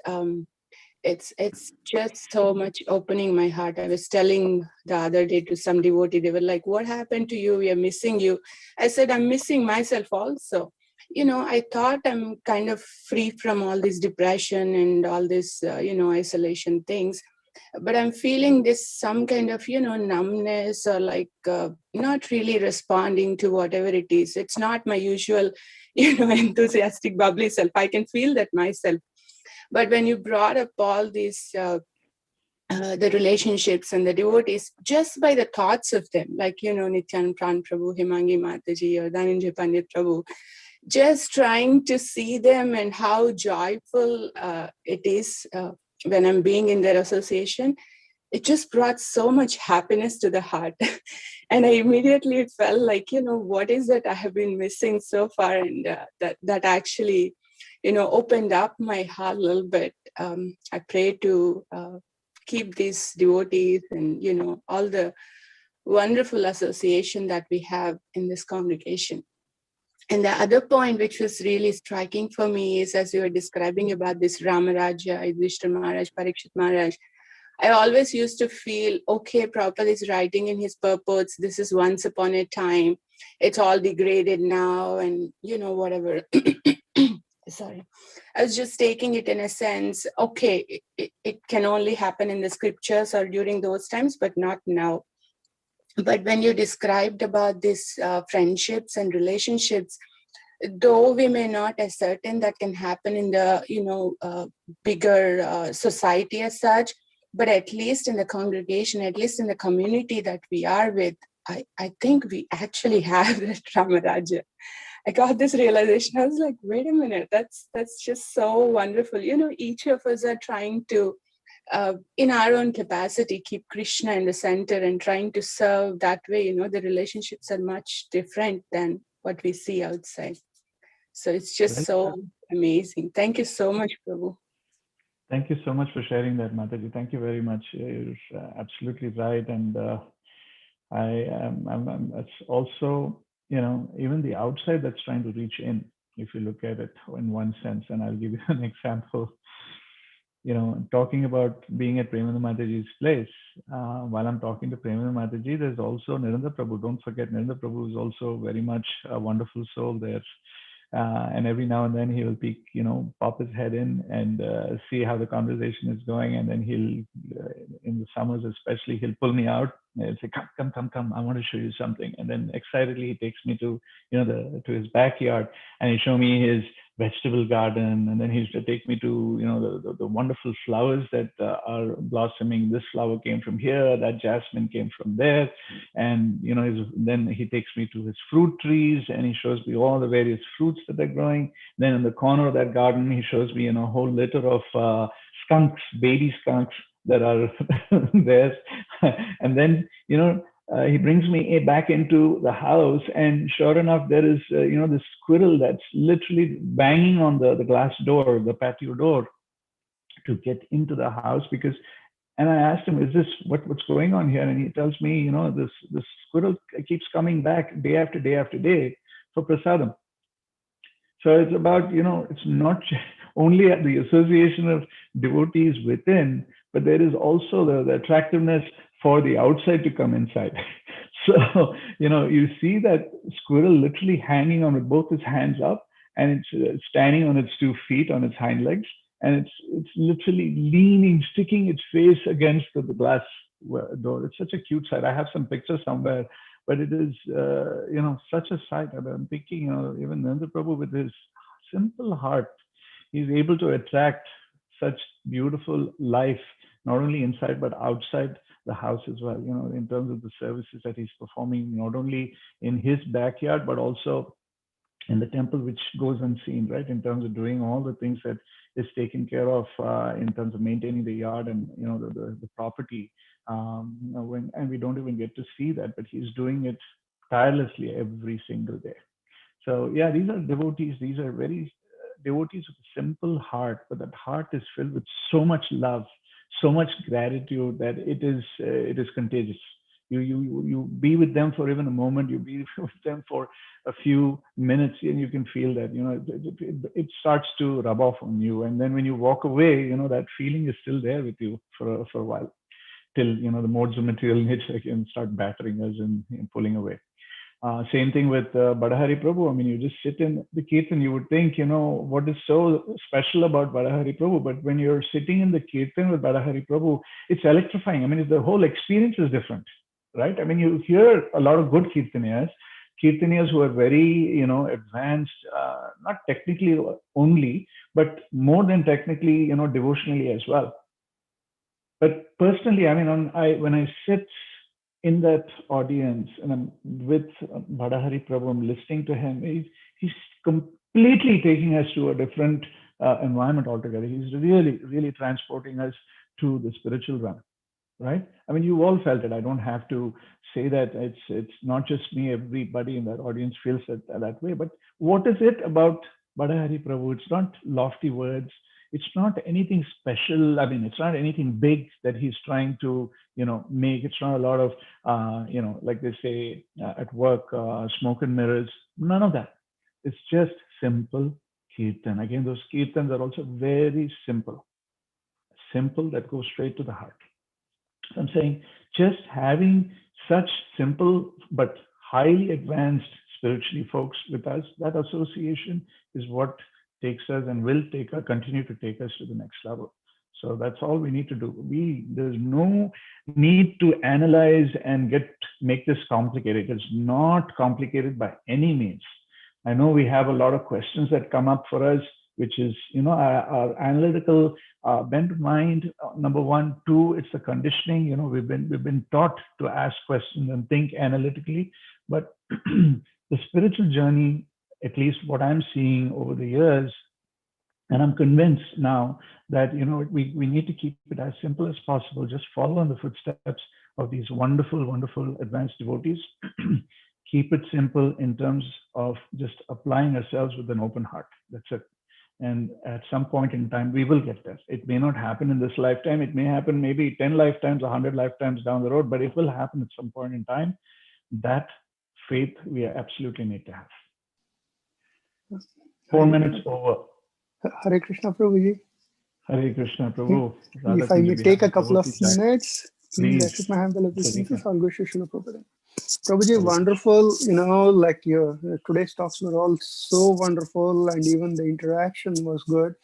It's just so much opening my heart. I was telling the other day to some devotee, they were like, what happened to you? We are missing you. I said, I'm missing myself also. I thought I'm kind of free from all this depression and all this, isolation things. but I'm feeling this some kind of, numbness, or like not really responding to whatever it is. It's not my usual, enthusiastic, bubbly self. I can feel that myself. But when you brought up all these, the relationships and the devotees, just by the thoughts of them, like, Nityan Pran Prabhu, Himangi Mataji, or Dhananjay Pandit Prabhu, just trying to see them and how joyful it is when I'm being in their association, it just brought so much happiness to the heart. And I immediately felt like, what is that I have been missing so far? And that actually, opened up my heart a little bit. I pray to keep these devotees and, all the wonderful association that we have in this congregation. And the other point which was really striking for me is, as you were describing about this Ramaraja, Yudhishthira Maharaj, Parikshit Maharaj, I always used to feel, okay, Prabhupada is writing in his purports, this is once upon a time, it's all degraded now, and, whatever. Sorry. I was just taking it in a sense, okay, it can only happen in the scriptures or during those times, but not now. But when you described about these friendships and relationships, though we may not ascertain that can happen in the, bigger society as such, but at least in the congregation, at least in the community that we are with, I think we actually have that Ramaraja. I got this realization. I was like, wait a minute, that's just so wonderful. Each of us are trying to, in our own capacity, keep Krishna in the center and trying to serve that way. The relationships are much different than what we see outside. So it's just so amazing. Thank you so much, Prabhu. Thank you so much for sharing that, Mataji. Thank you very much. You're absolutely right. And it's also, even the outside that's trying to reach in, if you look at it in one sense. And I'll give you an example. Talking about being at Premanand Mataji's place, while I'm talking to Premanand Mataji, there's also Nirendra Prabhu. Don't forget, Nirendra Prabhu is also very much a wonderful soul there. And every now and then he will peek, pop his head in and see how the conversation is going. And then he'll, in the summers especially, he'll pull me out and say, come, I want to show you something. And then excitedly he takes me to, to his backyard, and he show me his vegetable garden, and then he used to take me to the wonderful flowers that are blossoming. This flower came from here, that jasmine came from there, and then he takes me to his fruit trees, and he shows me all the various fruits that are growing. Then in the corner of that garden, he shows me a whole litter of skunks, baby skunks that are there. And then he brings me back into the house, and sure enough, there is this squirrel that's literally banging on the glass door, the patio door, to get into the house. And I asked him, is this what's going on here? And he tells me, this squirrel keeps coming back day after day after day for prasadam. So it's about, it's not only at the association of devotees within, but there is also the attractiveness for the outside to come inside. So, you see that squirrel literally hanging on with both his hands up, and it's standing on its 2 feet on its hind legs, and it's literally leaning, sticking its face against the glass door. It's such a cute sight. I have some pictures somewhere, but it is, such a sight. I'm thinking, even Nanda Prabhu, with his simple heart, he's able to attract such beautiful life, not only inside but outside the house as well, in terms of the services that he's performing, not only in his backyard, but also in the temple, which goes unseen, right? In terms of doing all the things that is taken care of in terms of maintaining the yard and, the property. And we don't even get to see that, but he's doing it tirelessly every single day. So yeah, these are devotees. These are very devotees with a simple heart, but that heart is filled with so much love, so much gratitude that it is contagious. You be with them for even a moment, you be with them for a few minutes, and you can feel that it starts to rub off on you. And then when you walk away, that feeling is still there with you for a while, till the modes of material nature can start battering us and pulling away. Same thing with Badahari Prabhu. I mean, you just sit in the kirtan, you would think, what is so special about Badahari Prabhu? But when you're sitting in the kirtan with Badahari Prabhu, it's electrifying. I mean, the whole experience is different, right? I mean, you hear a lot of good kirtaniyas who are very, advanced, not technically only, but more than technically, devotionally as well. But personally, I mean, when I sit in that audience and I'm with Badahari Prabhu, I'm listening to him, he's completely taking us to a different environment altogether. He's really, really transporting us to the spiritual realm, right? I mean, you all felt it. I don't have to say that. It's not just me. Everybody in that audience feels it that way. But what is it about Badahari Prabhu? It's not lofty words. It's not anything special. I mean, it's not anything big that he's trying to, make. It's not a lot of, like they say at work, smoke and mirrors. None of that. It's just simple kirtan. Again, those kirtans are also very simple that goes straight to the heart. So I'm saying just having such simple but highly advanced spiritually folks with us, that association is what takes us and will continue to take us to the next level. So that's all we need to do. There's no need to analyze and make this complicated. It's not complicated by any means. I know we have a lot of questions that come up for us, which is, our analytical bent mind, number one. Two, it's the conditioning. We've been taught to ask questions and think analytically. But the spiritual journey, at least what I'm seeing over the years, and I'm convinced now that, we need to keep it as simple as possible. Just follow in the footsteps of these wonderful, wonderful advanced devotees. Keep it simple in terms of just applying ourselves with an open heart. That's it. And at some point in time, we will get there. It may not happen in this lifetime. It may happen maybe 10 lifetimes, 100 lifetimes down the road, but it will happen at some point in time. That faith we absolutely need to have. 4 minutes over. Hare Krishna, Prabhuji. Hare Krishna, Prabhu. If I may take a couple of minutes, please Please. accept my humble obeisances. I'll go to Srila Prabhupada. Prabhuji, wonderful. Like your today's talks were all so wonderful, and even the interaction was good.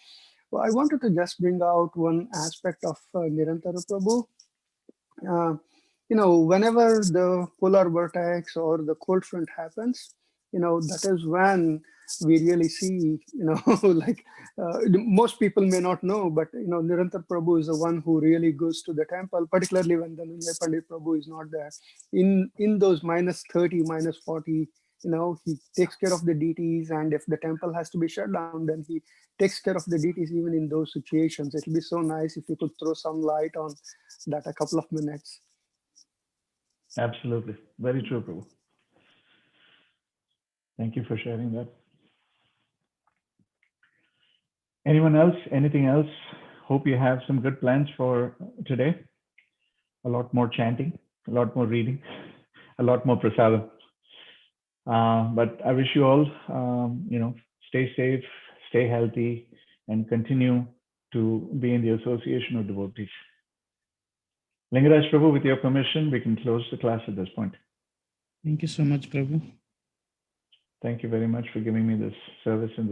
Well, I wanted to just bring out one aspect of Nirantara Prabhu. Whenever the polar vortex or the cold front happens, that is when we really see, like most people may not know, but, Nirantara Prabhu is the one who really goes to the temple, particularly when the Nunjay Pandit Prabhu is not there. In those -30, -40, he takes care of the deities, and if the temple has to be shut down, then he takes care of the deities even in those situations. It would be so nice if you could throw some light on that a couple of minutes. Absolutely. Very true, Prabhu. Thank you for sharing that. Anyone else? Anything else? Hope you have some good plans for today. A lot more chanting, a lot more reading, a lot more prasadam. But I wish you all, stay safe, stay healthy, and continue to be in the association of devotees. Lingaraj Prabhu, with your permission, we can close the class at this point. Thank you so much, Prabhu. Thank you very much for giving me this service in this